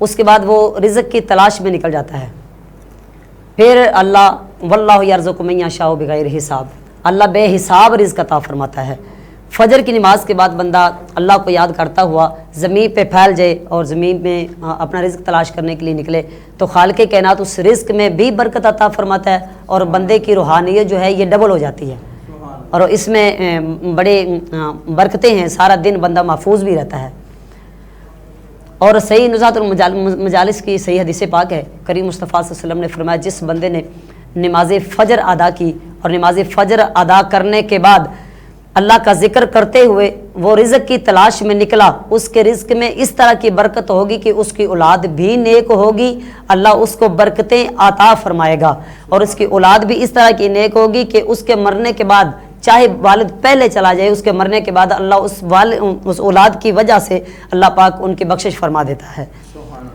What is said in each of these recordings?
اس کے بعد وہ رزق کی تلاش میں نکل جاتا ہے. پھر اللہ واللہ یرزق من یشاء بغیر حساب، اللہ بے حساب رزق عطا فرماتا ہے. فجر کی نماز کے بعد بندہ اللہ کو یاد کرتا ہوا زمین پہ پھیل جائے اور زمین میں اپنا رزق تلاش کرنے کے لیے نکلے تو خالق کائنات اس رزق میں بھی برکت عطا فرماتا ہے اور بندے کی روحانیت جو ہے یہ ڈبل ہو جاتی ہے اور اس میں بڑے برکتیں ہیں. سارا دن بندہ محفوظ بھی رہتا ہے. اور صحیح نزہۃ المجالس کی صحیح حدیث پاک ہے، کریم مصطفیٰ صلی اللہ علیہ وسلم نے فرمایا جس بندے نے نماز فجر ادا کی اور نماز فجر ادا کرنے کے بعد اللہ کا ذکر کرتے ہوئے وہ رزق کی تلاش میں نکلا، اس کے رزق میں اس طرح کی برکت ہوگی کہ اس کی اولاد بھی نیک ہوگی، اللہ اس کو برکتیں عطا فرمائے گا، اور اس کی اولاد بھی اس طرح کی نیک ہوگی کہ اس کے مرنے کے بعد چاہے والد پہلے چلا جائے اس کے مرنے کے بعد اللہ اس اولاد کی وجہ سے اللہ پاک ان کی بخشش فرما دیتا ہے.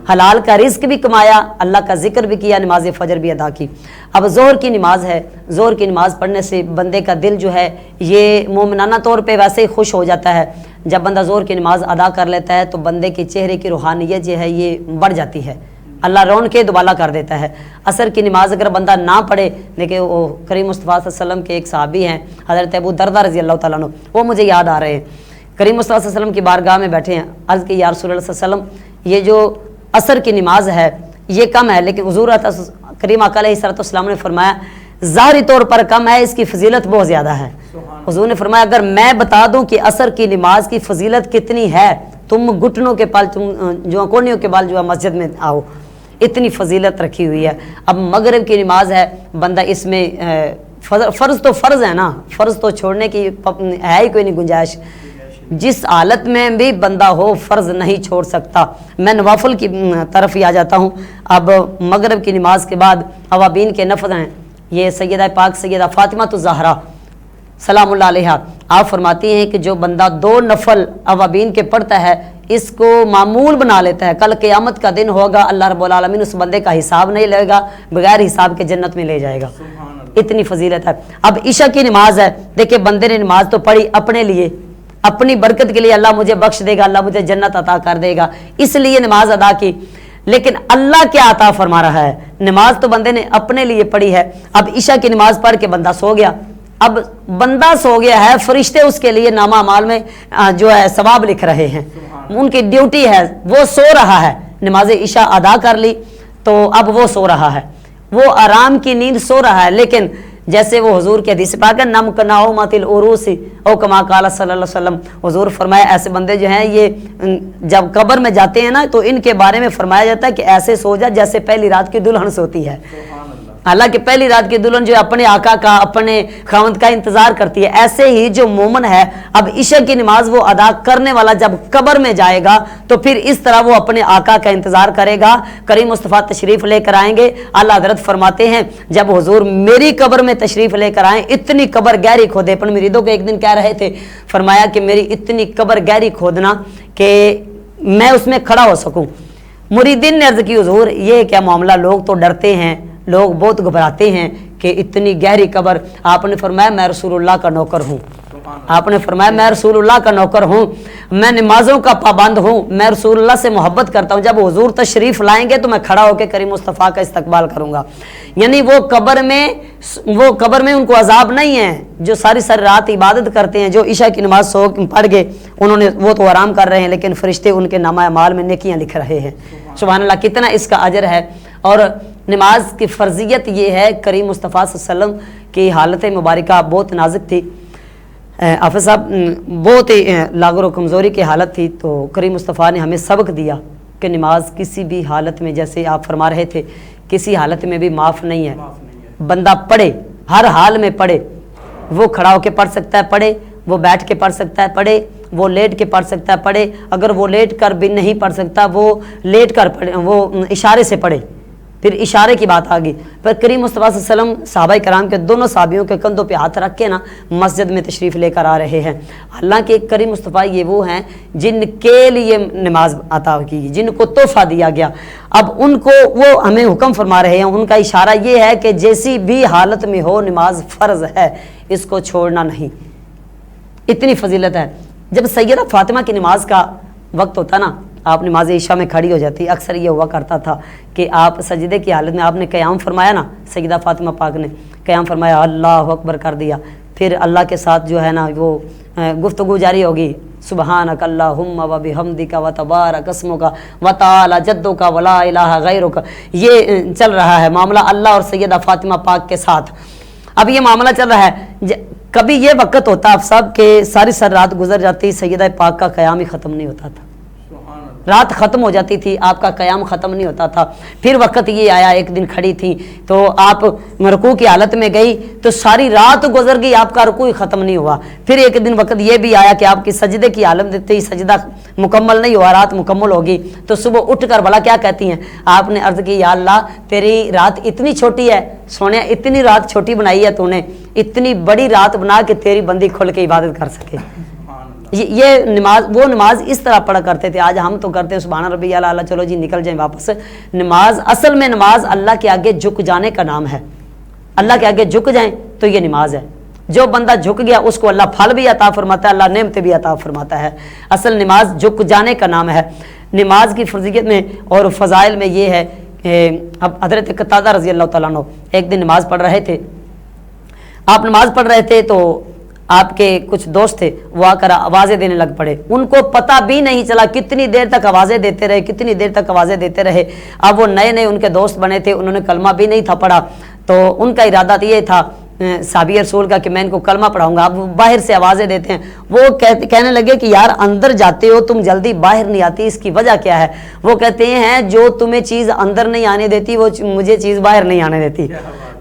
حلال کا رزق بھی کمایا، اللہ کا ذکر بھی کیا، نماز فجر بھی ادا کی. اب ظہر کی نماز ہے، ظہر کی نماز پڑھنے سے بندے کا دل جو ہے یہ مومنانہ طور پہ ویسے ہی خوش ہو جاتا ہے. جب بندہ ظہر کی نماز ادا کر لیتا ہے تو بندے کے چہرے کی روحانیت جو ہے یہ بڑھ جاتی ہے، اللہ رون کے دوبالا کر دیتا ہے. عصر کی نماز اگر بندہ نہ پڑھے، دیکھیں وہ کریم مصطفیٰ صلی اللہ علیہ وسلم کے ایک صحابی ہیں حضرت ابو دردہ رضی اللہ تعالیٰ عنہ، وہ مجھے یاد آ رہے ہیں. کریم مصطفیٰ صلی اللہ علیہ وسلم کی بارگاہ میں بیٹھے ہیں، عرض کی یا رسول اللہ صلی اللہ علیہ وسلم یہ جو عصر کی نماز ہے یہ کم ہے، لیکن حضور کریم آقا علیہ السلام نے فرمایا ظاہری طور پر کم ہے، اس کی فضیلت بہت زیادہ ہے. حضور نے فرمایا اگر میں بتا دوں کہ عصر کی نماز کی فضیلت کتنی ہے، تم گھٹنوں کے پال جو کونیوں کے بال جو ہے مسجد میں آؤ، اتنی فضیلت رکھی ہوئی ہے. اب مغرب کی نماز ہے، بندہ اس میں فرض تو فرض ہے نا، فرض تو چھوڑنے کی ہے ہی کوئی نہیں گنجائش، جس حالت میں بھی بندہ ہو فرض نہیں چھوڑ سکتا. میں نوافل کی طرف ہی آ جاتا ہوں. اب مغرب کی نماز کے بعد اوابین کے نفل ہیں، یہ سیدہ پاک سیدہ فاطمہ الزہرا سلام اللہ علیہا آپ فرماتی ہیں کہ جو بندہ 2 نفل اوابین کے پڑھتا ہے اس کو معمول بنا لیتا ہے، کل قیامت کا دن ہوگا اللہ رب العالمین اس بندے کا حساب نہیں لے گا، بغیر حساب کے جنت میں لے جائے گا. اتنی فضیلت ہے. اب عشاء کی نماز ہے، دیکھیں بندے نے نماز تو پڑھی اپنے لیے، اپنی برکت کے لیے، اللہ مجھے بخش دے گا، اللہ مجھے جنت عطا کر دے گا، اس لیے نماز ادا کی. لیکن اللہ کیا عطا فرما رہا ہے؟ نماز تو بندے نے اپنے لیے پڑھی ہے. اب عشاء کی نماز پڑھ کے بندہ سو گیا. اب بندہ سو گیا ہے، فرشتے اس کے لیے نامہ اعمال میں جو ہے ثواب لکھ رہے ہیں، ان کی ڈیوٹی ہے، وہ سو رہا ہے. نماز عشاء ادا کر لی تو اب وہ سو رہا ہے، وہ آرام کی نیند سو رہا ہے. لیکن جیسے وہ حضور کے حدیث پاک ہے نم کناؤمت العروس او کما قال صلی اللہ علیہ وسلم، حضور فرمایا ایسے بندے جو ہیں یہ جب قبر میں جاتے ہیں نا تو ان کے بارے میں فرمایا جاتا ہے کہ ایسے سو جا جیسے پہلی رات کی دلہن سوتی ہے. حالانکہ پہلی رات کی دلہن جو اپنے آقا کا، اپنے خاوند کا انتظار کرتی ہے، ایسے ہی جو مومن ہے اب عشاء کی نماز وہ ادا کرنے والا جب قبر میں جائے گا تو پھر اس طرح وہ اپنے آقا کا انتظار کرے گا. کریم مصطفیٰ تشریف لے کر آئیں گے. اللہ حضرت فرماتے ہیں جب حضور میری قبر میں تشریف لے کر آئیں، اتنی قبر گہری کھودے. اپنے مریدوں کو ایک دن کہہ رہے تھے، فرمایا کہ میری اتنی قبر گہری کھودنا کہ میں اس میں کھڑا ہو سکوں. مریدین نے عرض کی حضور یہ کیا معاملہ، لوگ تو ڈرتے ہیں، لوگ بہت گھبراتے ہیں کہ اتنی گہری قبر. آپ نے فرمایا میں رسول اللہ کا نوکر ہوں. آپ نے فرمایا میں رسول اللہ کا نوکر ہوں، میں نمازوں کا پابند ہوں، میں رسول اللہ سے محبت کرتا ہوں. جب حضور تشریف لائیں گے تو میں کھڑا ہو کے کریم مصطفیٰ کا استقبال کروں گا. یعنی وہ قبر میں ان کو عذاب نہیں ہے. جو ساری رات عبادت کرتے ہیں، جو عشاء کی نماز سو پڑھ گئے، وہ تو آرام کر رہے ہیں، لیکن فرشتے ان کے نامہ اعمال میں نیکیاں لکھ رہے ہیں. سبحان اللہ، کتنا اس کا اجر ہے. اور نماز کی فرضیت یہ ہے، کریم مصطفیٰ صلی اللہ علیہ وسلم کی حالت مبارکہ بہت نازک تھی. حافظ صاحب بہت ہی لاغر و کمزوری کی حالت تھی، تو کریم مصطفیٰ نے ہمیں سبق دیا کہ نماز کسی بھی حالت میں، جیسے آپ فرما رہے تھے، کسی حالت میں بھی معاف نہیں ہے. بندہ پڑھے، ہر حال میں پڑھے. وہ کھڑا ہو کے پڑھ سکتا ہے پڑھے، وہ بیٹھ کے پڑھ سکتا ہے پڑھے، وہ لیٹ کے پڑھ سکتا ہے پڑھے. اگر وہ لیٹ کر بھی نہیں پڑھ سکتا وہ لیٹ کر پڑھے، وہ اشارے سے پڑھے. پھر اشارے کی بات آ گئی. پھر کریم مصطفیٰ صلی اللہ علیہ وسلم صحابہ کرام کے دونوں صحابیوں کے کندھوں پہ ہاتھ رکھ کے نا مسجد میں تشریف لے کر آ رہے ہیں. حالانکہ کریم مصطفیٰ یہ وہ ہیں جن کے لیے نماز عطا کی، جن کو تحفہ دیا گیا. اب ان کو وہ ہمیں حکم فرما رہے ہیں. ان کا اشارہ یہ ہے کہ جیسی بھی حالت میں ہو نماز فرض ہے، اس کو چھوڑنا نہیں. اتنی فضیلت ہے. جب سیدہ فاطمہ کی نماز کا وقت ہوتا نا، آپ نماز عشاء میں کھڑی ہو جاتی. اکثر یہ ہوا کرتا تھا کہ آپ سجدے کی حالت میں آپ نے قیام فرمایا نا, سیدہ فاطمہ پاک نے قیام فرمایا, اللہ اکبر کر دیا, پھر اللہ کے ساتھ جو ہے نا وہ گفتگو جاری ہوگی, سبحانک اللہم و بحمدک و تبارک اسمک و تعالی جدک و لا الہ غیرک. یہ چل رہا ہے معاملہ اللہ اور سیدہ فاطمہ پاک کے ساتھ. اب یہ معاملہ چل رہا ہے, کبھی یہ وقت ہوتا آپ صاحب کہ ساری رات گزر جاتی, سیدہ پاک کا قیام ہی ختم نہیں ہوتا تھا, رات ختم ہو جاتی تھی, آپ کا قیام ختم نہیں ہوتا تھا. پھر وقت یہ آیا, ایک دن کھڑی تھی تو آپ رکوع کی حالت میں گئی تو ساری رات گزر گئی, آپ کا رکوع ختم نہیں ہوا. پھر ایک دن وقت یہ بھی آیا کہ آپ کی سجدے کی حالت میں تھی, سجدہ مکمل نہیں ہوا, رات مکمل ہوگی تو صبح اٹھ کر بھلا کیا کہتی ہیں, آپ نے عرض کی یا اللہ تیری رات اتنی چھوٹی ہے, سونے اتنی رات چھوٹی بنائی ہے تو نے, اتنی بڑی رات بنا کہ تیری بندی کھل کے عبادت کر سکے. یہ نماز, وہ نماز اس طرح پڑھا کرتے تھے. آج ہم تو کرتے ہیں سبحان ربی اعلیٰ, چلو جی نکل جائیں واپس. نماز اصل میں نماز اللہ کے آگے جھک جانے کا نام ہے. اللہ کے آگے جھک جائیں تو یہ نماز ہے. جو بندہ جھک گیا اس کو اللہ پھل بھی عطا فرماتا ہے, اللہ نعمتیں بھی عطا فرماتا ہے. اصل نماز جھک جانے کا نام ہے. نماز کی فرضیت میں اور فضائل میں یہ ہے کہ اب حضرت قتادہ رضی اللہ تعالیٰ عنہ ایک دن نماز پڑھ رہے تھے. آپ نماز پڑھ رہے تھے تو آپ کے کچھ دوست تھے, وہ آ کر آوازیں دینے لگ پڑے. ان کو پتہ بھی نہیں چلا کتنی دیر تک آوازیں دیتے رہے, کتنی دیر تک آوازیں دیتے رہے. اب وہ نئے نئے ان کے دوست بنے تھے, انہوں نے کلمہ بھی نہیں تھا پڑھا, تو ان کا ارادہ یہ تھا صحابی رسول کا کہ میں ان کو کلمہ پڑھاؤں گا. اب باہر سے آوازیں دیتے ہیں, وہ کہنے لگے کہ یار اندر جاتے ہو تم, جلدی باہر نہیں آتی, اس کی وجہ کیا ہے؟ وہ کہتے ہیں جو تمہیں چیز اندر نہیں آنے دیتی وہ مجھے چیز باہر نہیں آنے دیتی.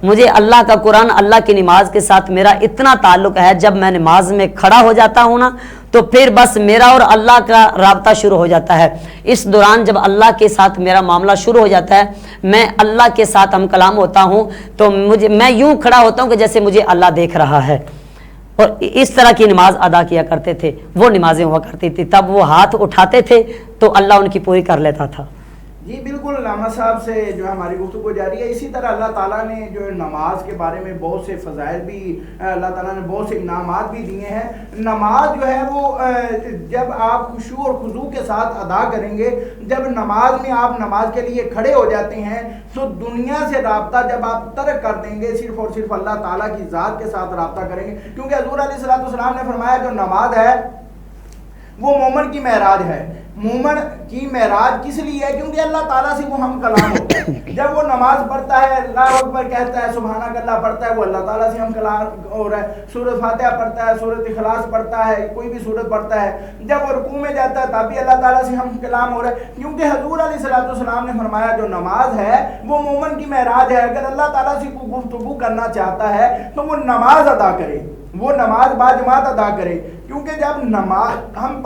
مجھے اللہ کا قرآن, اللہ کی نماز کے ساتھ میرا اتنا تعلق ہے, جب میں نماز میں کھڑا ہو جاتا ہوں نا تو پھر بس میرا اور اللہ کا رابطہ شروع ہو جاتا ہے. اس دوران جب اللہ کے ساتھ میرا معاملہ شروع ہو جاتا ہے, میں اللہ کے ساتھ ہم کلام ہوتا ہوں تو میں یوں کھڑا ہوتا ہوں کہ جیسے مجھے اللہ دیکھ رہا ہے. اور اس طرح کی نماز ادا کیا کرتے تھے. وہ نمازیں ہوا کرتی تھی, تب وہ ہاتھ اٹھاتے تھے تو اللہ ان کی پوری کر لیتا تھا. جی بالکل, علامہ صاحب سے جو ہماری گفتگو جاری ہے. اسی طرح اللہ تعالیٰ نے جو نماز کے بارے میں بہت سے فضائل بھی, اللہ تعالیٰ نے بہت سے انعامات بھی دیے ہیں. نماز جو ہے وہ جب آپ خشوع اور خضوع کے ساتھ ادا کریں گے, جب نماز میں آپ نماز کے لیے کھڑے ہو جاتے ہیں تو دنیا سے رابطہ جب آپ ترک کر دیں گے, صرف اور صرف اللہ تعالیٰ کی ذات کے ساتھ رابطہ کریں گے. کیونکہ حضور علیہ السلام نے فرمایا جو نماز ہے وہ مومن کی معراج ہے. مومن کی معراج کس لیے ہے؟ کیونکہ اللہ تعالیٰ سے وہ ہم کلام ہوتا ہے. جب وہ نماز پڑھتا ہے, اللہ اکبر کہتا ہے, سبحانک اللہ پڑھتا ہے, وہ اللہ تعالیٰ سے ہم کلام ہو رہا ہے. سورۃ فاتحہ پڑھتا ہے, سورۃ اخلاص پڑھتا ہے, کوئی بھی سورت پڑھتا ہے, جب وہ رکوع میں جاتا ہے تب بھی اللہ تعالیٰ سے ہم کلام ہو رہا ہے. کیونکہ حضور علیہ السلام نے فرمایا جو نماز ہے وہ مومن کی معراج ہے. اگر اللہ تعالیٰ سے کوئی گفتگو کرنا چاہتا ہے تو وہ نماز ادا کرے, وہ نماز باجماعت ادا کرے. کیونکہ جب نماز ہم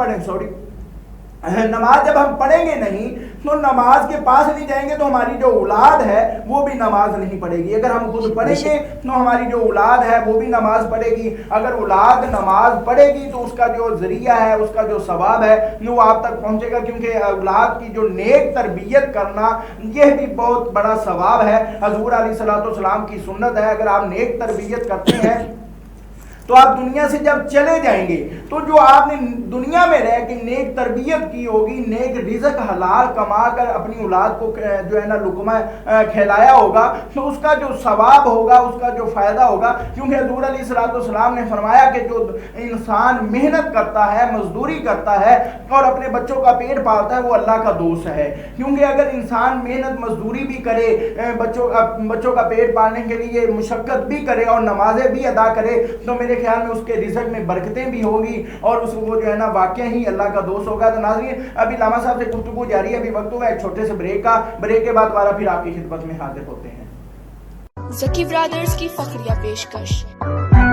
نماز جب ہم پڑھیں گے نہیں تو نماز کے پاس نہیں جائیں گے تو ہماری جو اولاد ہے وہ بھی نماز نہیں پڑھے گی. اگر ہم خود پڑھیں گے تو ہماری جو اولاد ہے وہ بھی نماز پڑھے گی. اگر اولاد نماز پڑھے گی تو اس کا جو ذریعہ ہے, اس کا جو ثواب ہے وہ آپ تک پہنچے گا. کیونکہ اولاد کی جو نیک تربیت کرنا یہ بھی بہت بڑا ثواب ہے. حضور علیہ السلام کی سنت ہے, اگر آپ نیک تربیت کرتے ہیں تو آپ دنیا سے جب چلے جائیں گے تو جو آپ نے دنیا میں رہ کے نیک تربیت کی ہوگی, نیک رزق حلال کما کر اپنی اولاد کو جو ہے نا لقمہ کھلایا ہوگا, تو اس کا جو ثواب ہوگا, اس کا جو فائدہ ہوگا. کیونکہ حضور علیہ السلام نے فرمایا کہ جو انسان محنت کرتا ہے, مزدوری کرتا ہے اور اپنے بچوں کا پیٹ پالتا ہے وہ اللہ کا دوست ہے. کیونکہ اگر انسان محنت مزدوری بھی کرے, بچوں کا پیٹ پالنے کے لیے مشقت بھی کرے اور نمازیں بھی ادا کرے, تو میرے خیال میں اس کے رزق میں برکتیں بھی ہوگی اور اس کو جو ہے نا واقعہ ہی اللہ کا دوست ہوگا. تو ناظرین ابھی علامہ صاحب سے گفتگو جاری ہے, ابھی وقت ہوا ایک چھوٹے سے بریک کا. بریک کے بعد دوبارہ پھر آپ کی خدمت میں حاضر ہوتے ہیں. زکی برادرز کی فخریہ پیشکش